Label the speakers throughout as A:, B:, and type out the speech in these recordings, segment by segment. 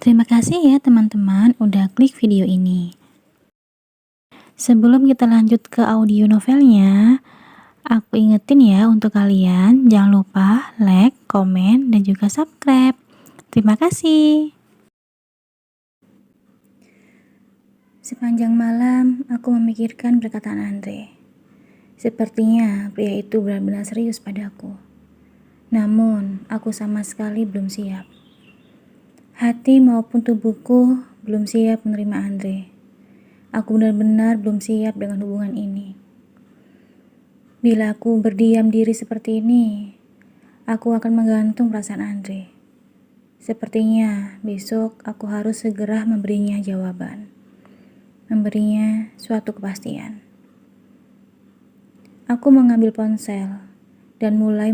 A: Terima kasih ya teman-teman udah klik video ini. Sebelum kita lanjut ke audio novelnya, aku ingetin ya untuk kalian jangan lupa like, komen, dan juga subscribe. Terima kasih. Sepanjang malam aku memikirkan perkataan Andre. Sepertinya pria itu benar-benar serius padaku. Namun aku sama sekali belum siap. Hati maupun tubuhku belum siap menerima Andre. Aku benar-benar belum siap dengan hubungan ini. Bila aku berdiam diri seperti ini, aku akan menggantung perasaan Andre. Sepertinya besok aku harus segera memberinya jawaban, memberinya suatu kepastian. Aku mengambil ponsel dan mulai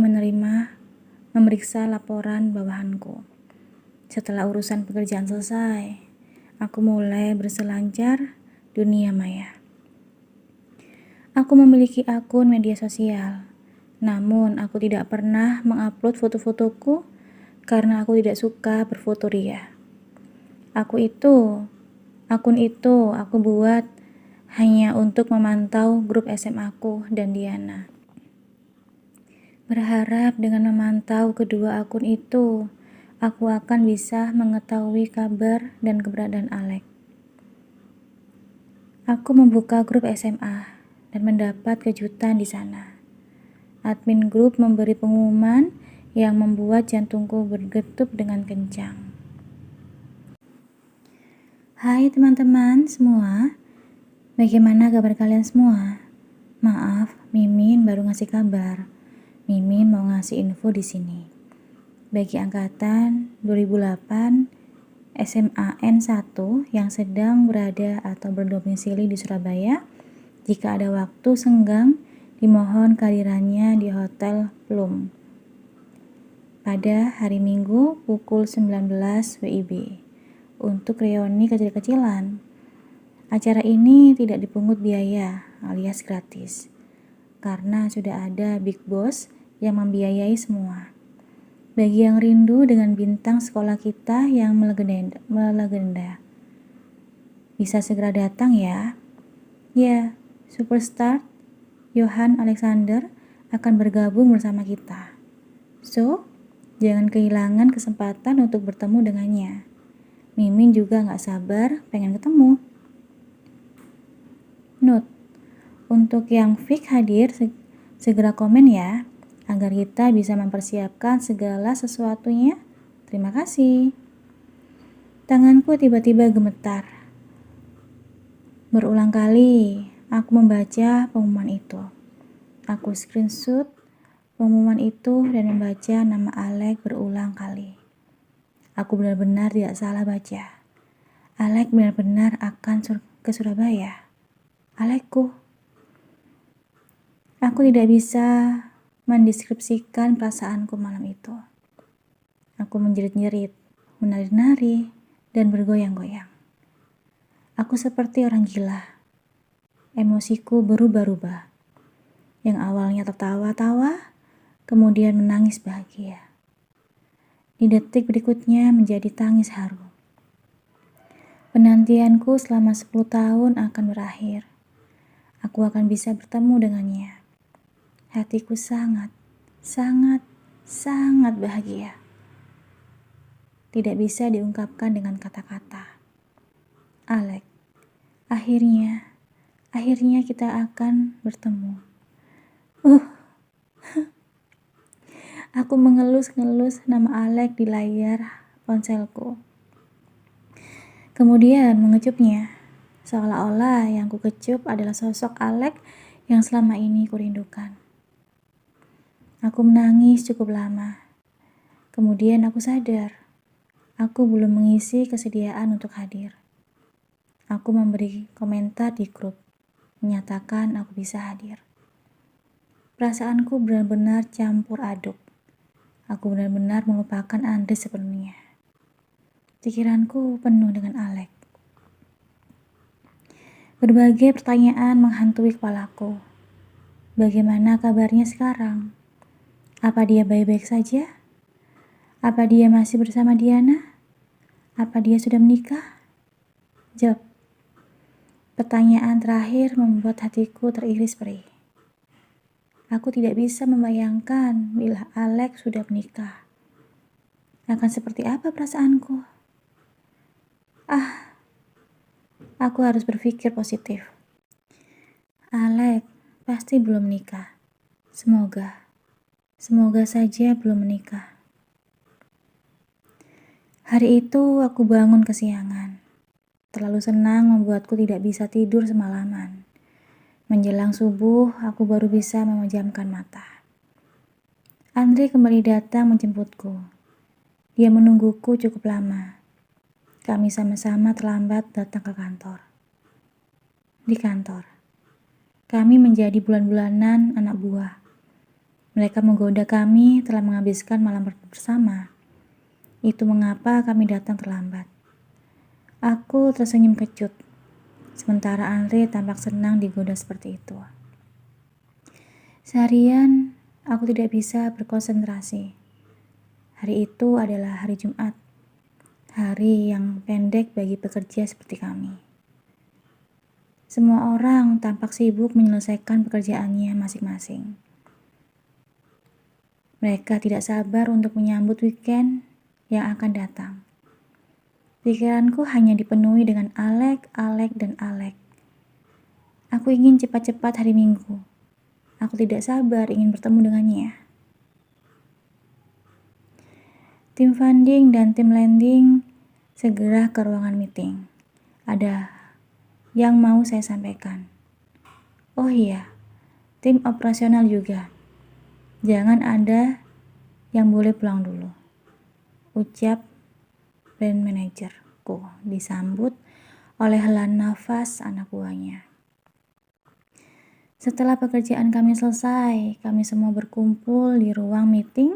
A: memeriksa laporan bawahanku. Setelah urusan pekerjaan selesai, aku mulai berselancar dunia maya. Aku memiliki akun media sosial, namun aku tidak pernah mengupload foto-fotoku karena aku tidak suka berfoto ria. Akun itu aku buat hanya untuk memantau grup SMA aku dan Diana. Berharap dengan memantau kedua akun itu, aku akan bisa mengetahui kabar dan keberadaan Alex. Aku membuka grup SMA dan mendapat kejutan di sana. Admin grup memberi pengumuman yang membuat jantungku berdegup dengan kencang. Hai teman-teman semua, bagaimana kabar kalian semua? Maaf, Mimin baru ngasih kabar. Mimin mau ngasih info di sini. Bagi angkatan 2008 SMA N1 yang sedang berada atau berdomisili di Surabaya, jika ada waktu senggang, dimohon kehadirannya di Hotel Plum pada hari Minggu pukul 19 WIB untuk reuni kecil-kecilan. Acara ini tidak dipungut biaya alias gratis, karena sudah ada Big Boss yang membiayai semua. Bagi yang rindu dengan bintang sekolah kita yang melegenda, bisa segera datang ya. Ya, superstar Johan Alexander akan bergabung bersama kita. So, jangan kehilangan kesempatan untuk bertemu dengannya. Mimin juga gak sabar pengen ketemu. Note, untuk yang fix hadir segera komen ya, agar kita bisa mempersiapkan segala sesuatunya. Terima kasih. Tanganku tiba-tiba gemetar. Berulang kali aku membaca pengumuman itu. Aku screenshot pengumuman itu dan membaca nama Alex berulang kali. Aku benar-benar tidak salah baca. Alex benar-benar akan ke Surabaya. Alexku. Aku tidak bisa mendeskripsikan perasaanku malam itu. Aku menjerit-jerit, menari-nari, dan bergoyang-goyang. Aku seperti orang gila. Emosiku berubah-ubah. Yang awalnya tertawa-tawa, kemudian menangis bahagia. Di detik berikutnya menjadi tangis haru. Penantianku selama 10 tahun akan berakhir. Aku akan bisa bertemu dengannya. Hatiku sangat bahagia. Tidak bisa diungkapkan dengan kata-kata. Alex, akhirnya kita akan bertemu. Aku mengelus-ngelus nama Alex di layar ponselku. Kemudian mengecupnya, seolah-olah yang kukecup adalah sosok Alex yang selama ini kurindukan. Aku menangis cukup lama. Kemudian aku sadar, aku belum mengisi kesediaan untuk hadir. Aku memberi komentar di grup, menyatakan aku bisa hadir. Perasaanku benar-benar campur aduk. Aku benar-benar melupakan Andre sepenuhnya. Pikiranku penuh dengan Alex. Berbagai pertanyaan menghantui kepalaku. Bagaimana kabarnya sekarang? Apa dia baik-baik saja? Apa dia masih bersama Diana? Apa dia sudah menikah? Jawab. Pertanyaan terakhir membuat hatiku teriris perih. Aku tidak bisa membayangkan bila Alex sudah menikah. Akan seperti apa perasaanku? Aku harus berpikir positif. Alex pasti belum menikah. Semoga saja belum menikah. Hari itu aku bangun kesiangan. Terlalu senang membuatku tidak bisa tidur semalaman. Menjelang subuh, aku baru bisa memejamkan mata. Andre kembali datang menjemputku. Dia menungguku cukup lama. Kami sama-sama terlambat datang ke kantor. Di kantor, kami menjadi bulan-bulanan anak buah. Mereka menggoda kami telah menghabiskan malam bersama. Itu mengapa kami datang terlambat. Aku tersenyum kecut. Sementara Andre tampak senang digoda seperti itu. Seharian, aku tidak bisa berkonsentrasi. Hari itu adalah hari Jumat. Hari yang pendek bagi pekerja seperti kami. Semua orang tampak sibuk menyelesaikan pekerjaannya masing-masing. Mereka tidak sabar untuk menyambut weekend yang akan datang. Pikiranku hanya dipenuhi dengan Alex. Aku ingin cepat-cepat hari Minggu. Aku tidak sabar ingin bertemu dengannya. Tim funding dan tim lending segera ke ruangan meeting. Ada yang mau saya sampaikan. Oh iya, tim operasional juga. Jangan ada yang boleh pulang dulu, ucap brand manajerku disambut oleh helaan nafas anak buahnya. Setelah pekerjaan kami selesai, kami semua berkumpul di ruang meeting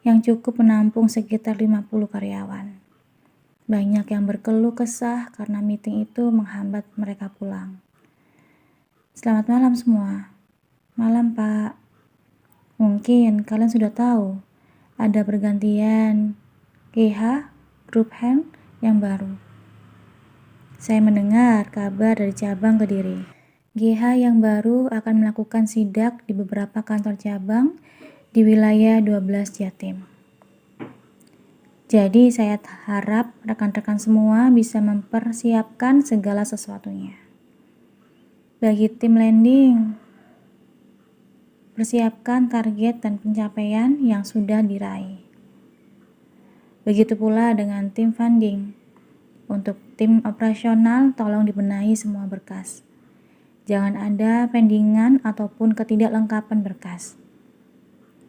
A: yang cukup menampung sekitar 50 karyawan. Banyak yang berkeluh kesah karena meeting itu menghambat mereka pulang. Selamat malam semua. Malam, Pak. Mungkin kalian sudah tahu, ada pergantian GH, Group Hand yang baru. Saya mendengar kabar dari cabang Kediri. GH yang baru akan melakukan sidak di beberapa kantor cabang di wilayah 12 Jatim. Jadi saya harap rekan-rekan semua bisa mempersiapkan segala sesuatunya. Bagi tim lending, persiapkan target dan pencapaian yang sudah diraih. Begitu pula dengan tim funding. Untuk tim operasional, tolong dibenahi semua berkas. Jangan ada pendingan ataupun ketidaklengkapan berkas.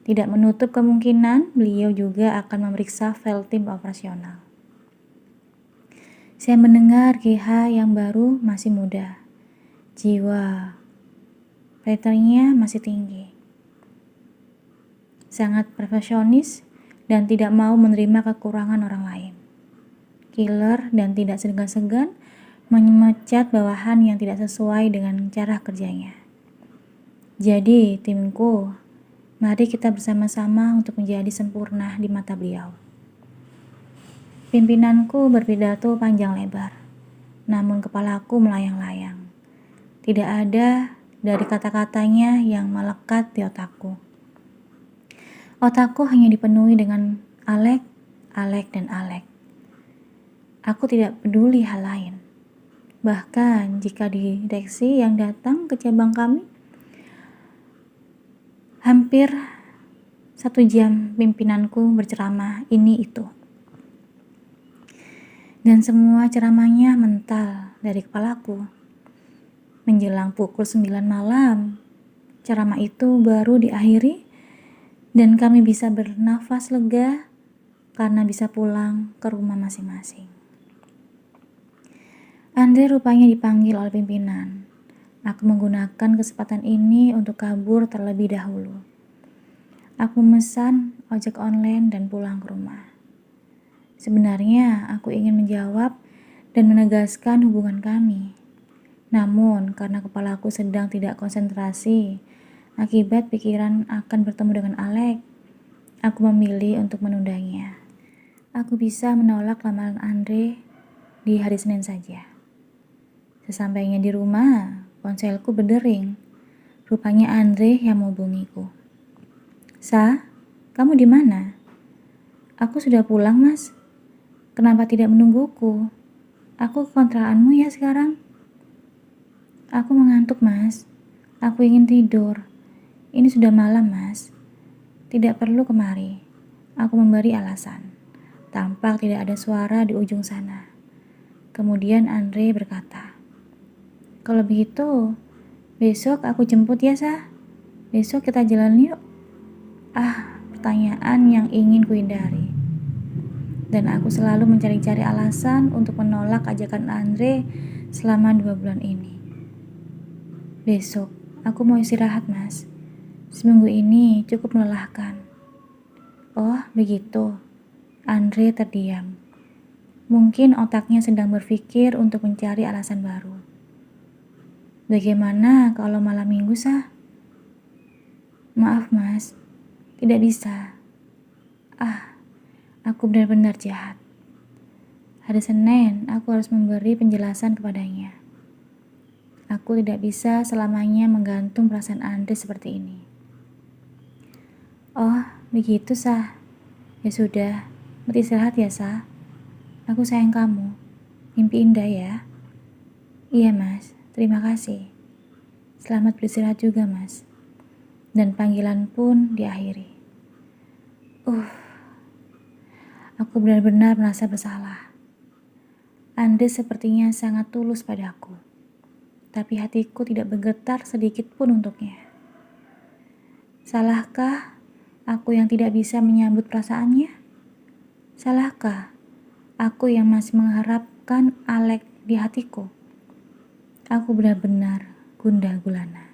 A: Tidak menutup kemungkinan beliau juga akan memeriksa file tim operasional. Saya mendengar GH yang baru masih muda. Jiwa fighternya masih tinggi. Sangat perfeksionis dan tidak mau menerima kekurangan orang lain. Killer dan tidak segan-segan memecat bawahan yang tidak sesuai dengan cara kerjanya. Jadi, timku, mari kita bersama-sama untuk menjadi sempurna di mata beliau. Pimpinanku berpidato panjang lebar, namun kepalaku melayang-layang. Tidak ada dari kata-katanya yang melekat di otakku. Otakku hanya dipenuhi dengan Alex. Aku tidak peduli hal lain. Bahkan jika direksi yang datang ke cabang kami, hampir 1 jam pimpinanku berceramah ini itu. Dan semua ceramahnya mental dari kepalaku. Menjelang pukul 9 malam, ceramah itu baru diakhiri dan kami bisa bernafas lega karena bisa pulang ke rumah masing-masing. Andre rupanya dipanggil oleh pimpinan. Aku menggunakan kesempatan ini untuk kabur terlebih dahulu. Aku memesan ojek online dan pulang ke rumah. Sebenarnya aku ingin menjawab dan menegaskan hubungan kami. Namun karena kepalaku sedang tidak konsentrasi, akibat pikiran akan bertemu dengan Alex, aku memilih untuk menundanya. Aku bisa menolak lamaran Andre di hari Senin saja. Sesampainya di rumah, ponselku berdering. Rupanya Andre yang menghubungiku. Sa, kamu di mana? Aku sudah pulang, Mas. Kenapa tidak menungguku? Aku ke kontrakanmu ya sekarang. Aku mengantuk, Mas. Aku ingin tidur. Ini sudah malam, Mas. Tidak perlu kemari. Aku memberi alasan. Tampak tidak ada suara di ujung sana. Kemudian Andre berkata, kalau begitu, besok aku jemput ya, Sa. Besok kita jalan yuk. Pertanyaan yang ingin kuhindari. Dan aku selalu mencari-cari alasan untuk menolak ajakan Andre selama 2 bulan ini. Besok, aku mau istirahat, Mas. Seminggu ini cukup melelahkan. Oh, begitu. Andre terdiam. Mungkin otaknya sedang berpikir untuk mencari alasan baru. Bagaimana kalau malam minggu, Sa? Maaf, Mas. Tidak bisa. Aku benar-benar jahat. Hari Senin, aku harus memberi penjelasan kepadanya. Aku tidak bisa selamanya menggantung perasaan Andre seperti ini. Oh, begitu, Sa. Ya sudah, beristirahat ya, Sa. Aku sayang kamu. Mimpi indah ya. Iya, Mas. Terima kasih. Selamat beristirahat juga, Mas. Dan panggilan pun diakhiri. Aku benar-benar merasa bersalah. Andre sepertinya sangat tulus padaku. Tapi hatiku tidak bergetar sedikit pun untuknya. Salahkah aku yang tidak bisa menyambut perasaannya? Salahkah aku yang masih mengharapkan Alek di hatiku? Aku benar-benar gundah gulana.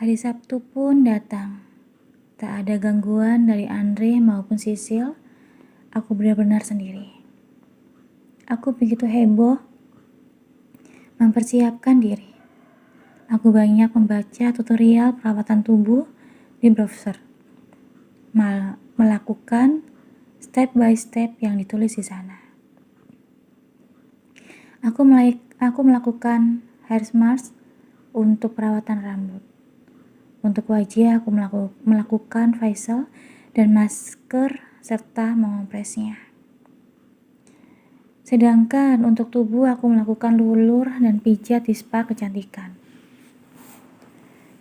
A: Hari Sabtu pun datang. Tak ada gangguan dari Andre maupun Sisil. Aku benar-benar sendiri. Aku begitu heboh mempersiapkan diri. Aku banyak membaca tutorial perawatan tubuh di browser. Melakukan step by step yang ditulis di sana. Aku melakukan hair mask untuk perawatan rambut. Untuk wajah, aku melakukan facial dan masker serta mengompresnya. Sedangkan untuk tubuh, aku melakukan lulur dan pijat di spa kecantikan.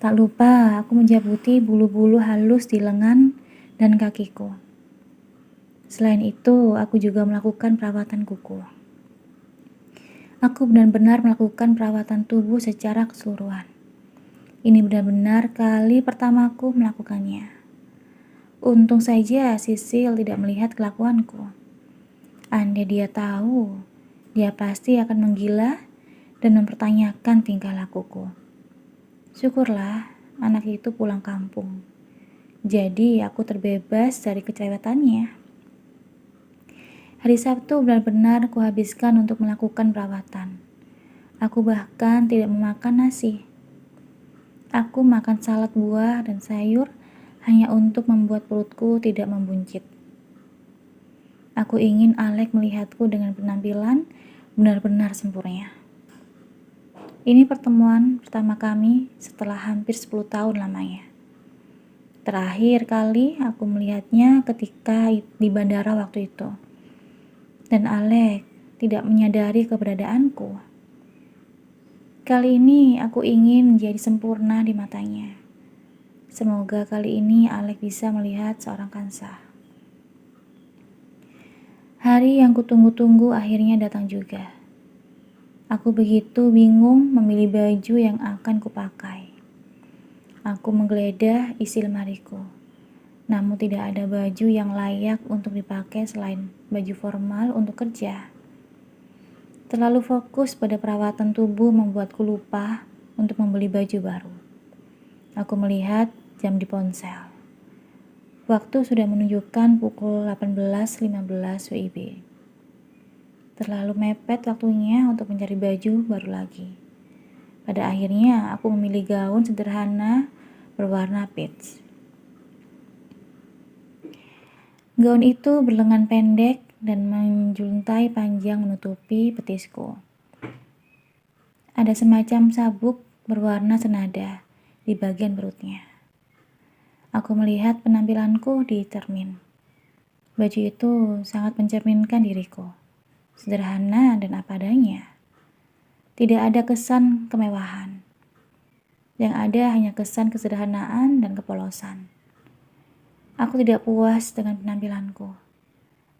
A: Tak lupa, aku menjabuti bulu-bulu halus di lengan dan kakiku. Selain itu, aku juga melakukan perawatan kuku. Aku benar-benar melakukan perawatan tubuh secara keseluruhan. Ini benar-benar kali pertamaku melakukannya. Untung saja Sisil tidak melihat kelakuanku. Andai dia tahu, dia pasti akan menggila dan mempertanyakan tingkah lakuku. Syukurlah anak itu pulang kampung. Jadi aku terbebas dari kecerewetannya. Hari Sabtu benar-benar kuhabiskan untuk melakukan perawatan. Aku bahkan tidak memakan nasi. Aku makan salad buah dan sayur hanya untuk membuat perutku tidak membuncit. Aku ingin Alek melihatku dengan penampilan benar-benar sempurna. Ini pertemuan pertama kami setelah hampir 10 tahun lamanya. Terakhir kali aku melihatnya ketika di bandara waktu itu. Dan Alek tidak menyadari keberadaanku. Kali ini aku ingin menjadi sempurna di matanya. Semoga kali ini Alek bisa melihat seorang Kansa. Hari yang kutunggu-tunggu akhirnya datang juga. Aku begitu bingung memilih baju yang akan kupakai. Aku menggeledah isi lemariku. Namun tidak ada baju yang layak untuk dipakai selain baju formal untuk kerja. Terlalu fokus pada perawatan tubuh membuatku lupa untuk membeli baju baru. Aku melihat jam di ponsel. Waktu sudah menunjukkan pukul 18.15 WIB. Terlalu mepet waktunya untuk mencari baju baru lagi. Pada akhirnya aku memilih gaun sederhana berwarna peach. Gaun itu berlengan pendek dan menjuntai panjang menutupi betisku. Ada semacam sabuk berwarna senada di bagian perutnya. Aku melihat penampilanku di cermin. Baju itu sangat mencerminkan diriku. Sederhana dan apa adanya. Tidak ada kesan kemewahan. Yang ada hanya kesan kesederhanaan dan kepolosan. Aku tidak puas dengan penampilanku.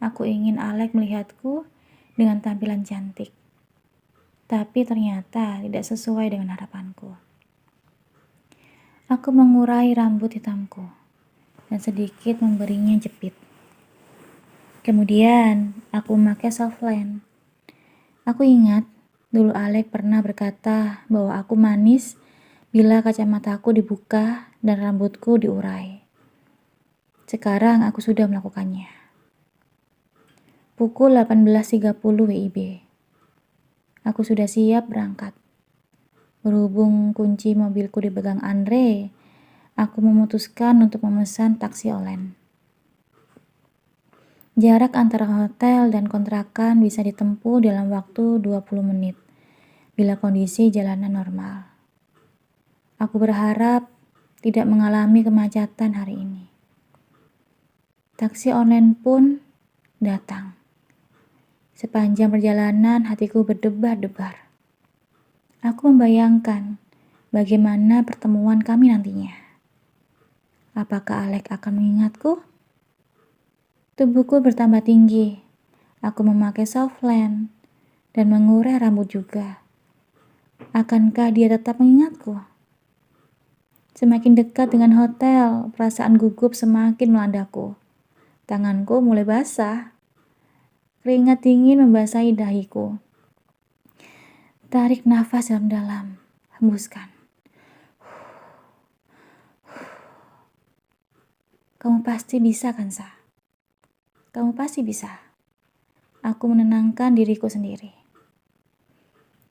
A: Aku ingin Alex melihatku dengan tampilan cantik. Tapi ternyata tidak sesuai dengan harapanku. Aku mengurai rambut hitamku dan sedikit memberinya jepit. Kemudian aku memakai softline. Aku ingat dulu Alex pernah berkata bahwa aku manis bila kacamataku dibuka dan rambutku diurai. Sekarang aku sudah melakukannya. Pukul 18.30 WIB. Aku sudah siap berangkat. Berhubung kunci mobilku dipegang Andre, aku memutuskan untuk memesan taksi online. Jarak antara hotel dan kontrakan bisa ditempuh dalam waktu 20 menit bila kondisi jalanan normal. Aku berharap tidak mengalami kemacetan hari ini. Taksi online pun datang. Sepanjang perjalanan hatiku berdebar-debar. Aku membayangkan bagaimana pertemuan kami nantinya. Apakah Alex akan mengingatku? Tubuhku bertambah tinggi. Aku memakai softline dan mengurai rambut juga. Akankah dia tetap mengingatku? Semakin dekat dengan hotel, perasaan gugup semakin melandaku. Tanganku mulai basah. Keringat dingin membasahi dahiku. Tarik nafas dalam-dalam. Hembuskan. Kamu pasti bisa kan, Sa? Kamu pasti bisa. Aku menenangkan diriku sendiri.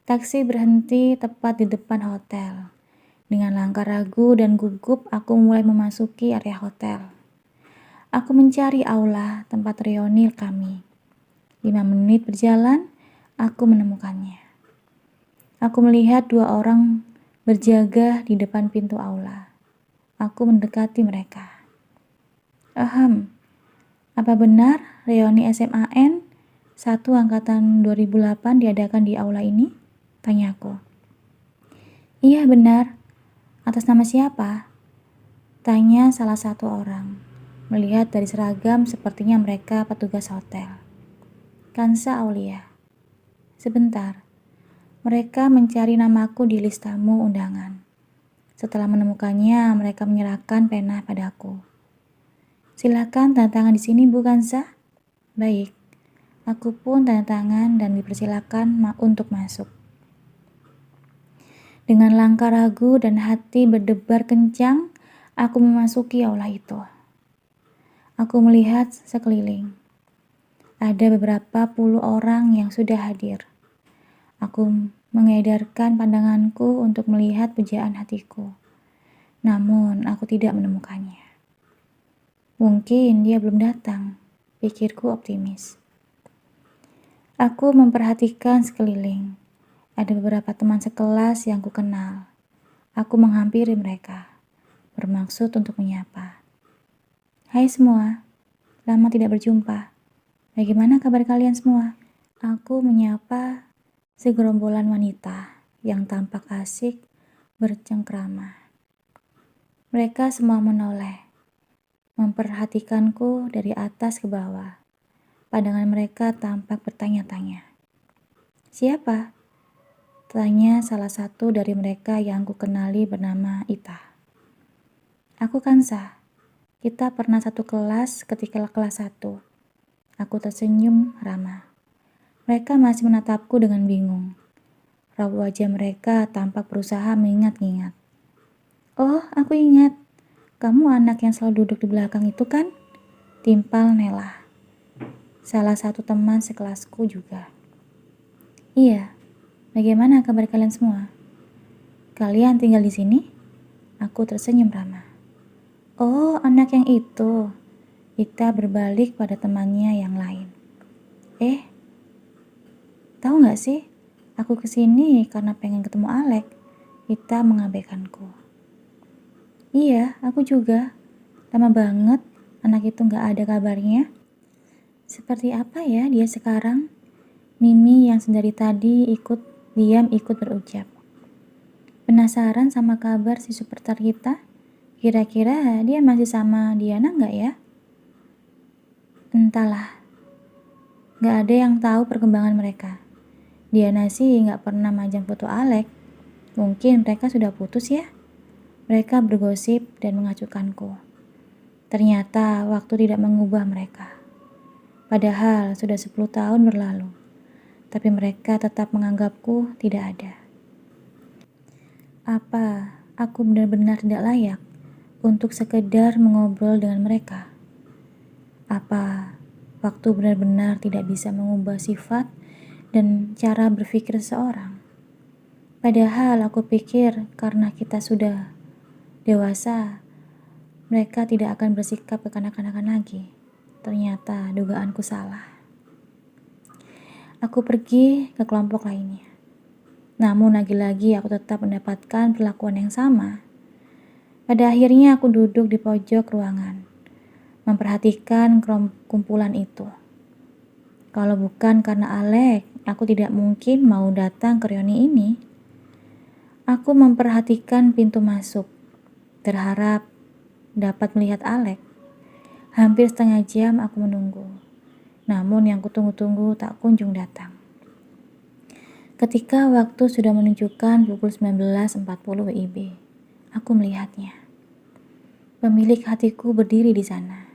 A: Taksi berhenti tepat di depan hotel. Dengan langkah ragu dan gugup, aku mulai memasuki area hotel. Aku mencari aula tempat reuni kami. 5 menit berjalan, aku menemukannya. Aku melihat 2 orang berjaga di depan pintu aula. Aku mendekati mereka. Apa benar reuni SMAN 1 angkatan 2008 diadakan di aula ini? Tanyaku. Iya benar. Atas nama siapa? Tanya salah satu orang. Melihat dari seragam sepertinya mereka petugas hotel. Kansa Aulia. Sebentar. Mereka mencari namaku di list tamu undangan. Setelah menemukannya, mereka menyerahkan pena padaku. Silakan tanda tangan di sini, Bu Kansa. Baik. Aku pun tanda tangan dan dipersilakan untuk masuk. Dengan langkah ragu dan hati berdebar kencang, aku memasuki aula itu. Aku melihat sekeliling. Ada beberapa puluh orang yang sudah hadir. Aku mengedarkan pandanganku untuk melihat pujaan hatiku. Namun, aku tidak menemukannya. Mungkin dia belum datang, pikirku optimis. Aku memperhatikan sekeliling. Ada beberapa teman sekelas yang kukenal. Aku menghampiri mereka, bermaksud untuk menyapa. Hai semua, lama tidak berjumpa. Bagaimana kabar kalian semua? Aku menyapa segerombolan wanita yang tampak asik bercengkrama. Mereka semua menoleh, memperhatikanku dari atas ke bawah. Pandangan mereka tampak bertanya-tanya. Siapa? Tanya salah satu dari mereka yang kukenali bernama Ita. Aku Kansa. Kita pernah satu kelas ketika kelas 1. Aku tersenyum ramah. Mereka masih menatapku dengan bingung. Raut wajah mereka tampak berusaha mengingat-ingat. Oh, aku ingat. Kamu anak yang selalu duduk di belakang itu kan? Timpal Nela. Salah satu teman sekelasku juga. Iya. Bagaimana kabar kalian semua? Kalian tinggal di sini? Aku tersenyum ramah. Oh, anak yang itu. Ita berbalik pada temannya yang lain. Tahu gak sih? Aku kesini karena pengen ketemu Alek. Ita mengabaikanku. Iya, aku juga. Lama banget anak itu gak ada kabarnya. Seperti apa ya dia sekarang? Mimi yang sendiri tadi ikut berucap. Penasaran sama kabar si superstar kita? Kira-kira dia masih sama Diana gak ya? Entahlah. Gak ada yang tahu perkembangan mereka. Diana sih gak pernah majang foto Alek. Mungkin mereka sudah putus ya? Mereka bergosip dan mengacukanku. Ternyata waktu tidak mengubah mereka. Padahal sudah 10 tahun berlalu. Tapi mereka tetap menganggapku tidak ada. Apa aku benar-benar tidak layak untuk sekedar mengobrol dengan mereka? Apa waktu benar-benar tidak bisa mengubah sifat dan cara berpikir seseorang? Padahal aku pikir karena kita sudah dewasa, mereka tidak akan bersikap kekanak-kanakan lagi. Ternyata dugaanku salah. Aku pergi ke kelompok lainnya. Namun lagi-lagi aku tetap mendapatkan perlakuan yang sama. Pada akhirnya aku duduk di pojok ruangan, memperhatikan kumpulan itu. Kalau bukan karena Alek, aku tidak mungkin mau datang ke reuni ini. Aku memperhatikan pintu masuk, berharap dapat melihat Alek. Hampir setengah jam aku menunggu. Namun yang kutunggu-tunggu tak kunjung datang. Ketika waktu sudah menunjukkan pukul 19.40 WIB, aku melihatnya. Pemilik hatiku berdiri di sana.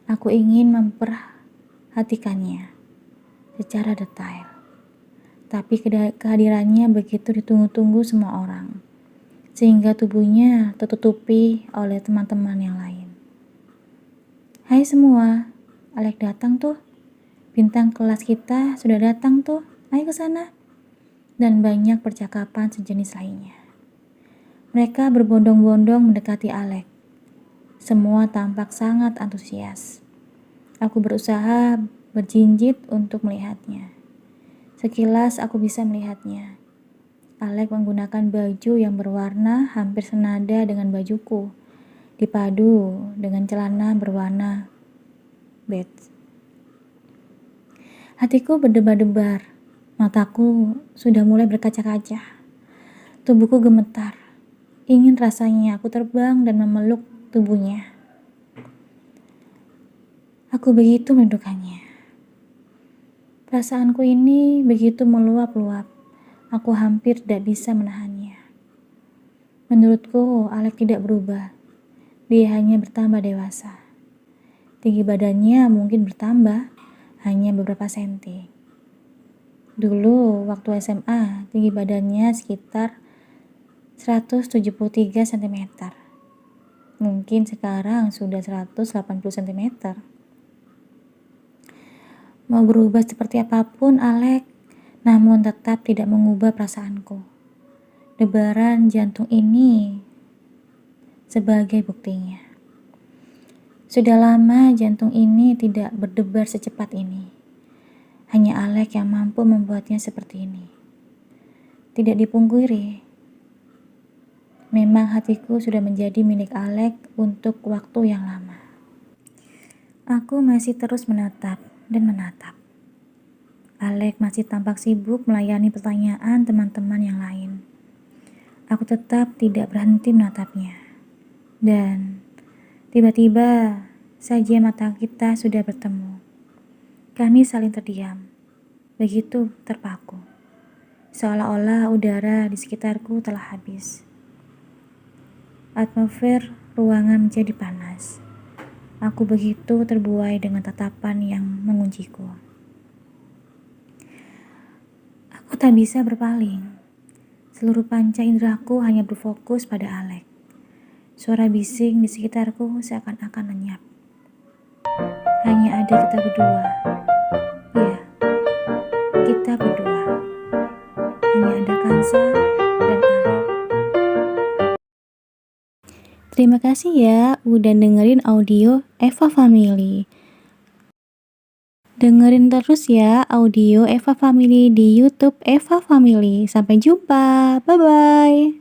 A: Aku ingin memperhatikannya secara detail. Tapi kehadirannya begitu ditunggu-tunggu semua orang, sehingga tubuhnya tertutupi oleh teman-teman yang lain. Hai semua, Alek datang tuh. Bintang kelas kita sudah datang tuh. Ayo ke sana. Dan banyak percakapan sejenis lainnya. Mereka berbondong-bondong mendekati Alek. Semua tampak sangat antusias. Aku berusaha berjinjit untuk melihatnya. Sekilas aku bisa melihatnya. Alek menggunakan baju yang berwarna hampir senada dengan bajuku, dipadu dengan celana berwarna beige. Hatiku berdebar-debar. Mataku sudah mulai berkaca-kaca. Tubuhku gemetar. Ingin rasanya aku terbang dan memeluk tubuhnya. Aku begitu merindukannya. Perasaanku ini begitu meluap-luap. Aku hampir tidak bisa menahannya. Menurutku, Alek tidak berubah. Dia hanya bertambah dewasa. Tinggi badannya mungkin bertambah, hanya beberapa senti. Dulu, waktu SMA, tinggi badannya sekitar 173 cm. Mungkin sekarang sudah 180 cm. Mau berubah seperti apapun Alek, namun tetap tidak mengubah perasaanku. Debaran jantung ini sebagai buktinya. Sudah lama jantung ini tidak berdebar secepat ini. Hanya Alek yang mampu membuatnya seperti ini. Tidak dipungkiri, memang hatiku sudah menjadi milik Alek untuk waktu yang lama. Aku masih terus menatap dan menatap. Alek masih tampak sibuk melayani pertanyaan teman-teman yang lain. Aku tetap tidak berhenti menatapnya. Dan tiba-tiba saja mata kita sudah bertemu. Kami saling terdiam, begitu terpaku. Seolah-olah udara di sekitarku telah habis. Atmosfer ruangan menjadi panas. Aku begitu terbuai dengan tatapan yang mengunciku. Aku tak bisa berpaling. Seluruh panca inderaku hanya berfokus pada Alek. Suara bising di sekitarku seakan-akan lenyap. Hanya ada kita berdua. Ya, kita berdua. Hanya ada Kansa dan Alek. Terima kasih ya udah dengerin audio Eva Family. Dengerin terus ya audio Eva Family di YouTube Eva Family. Sampai jumpa. Bye-bye.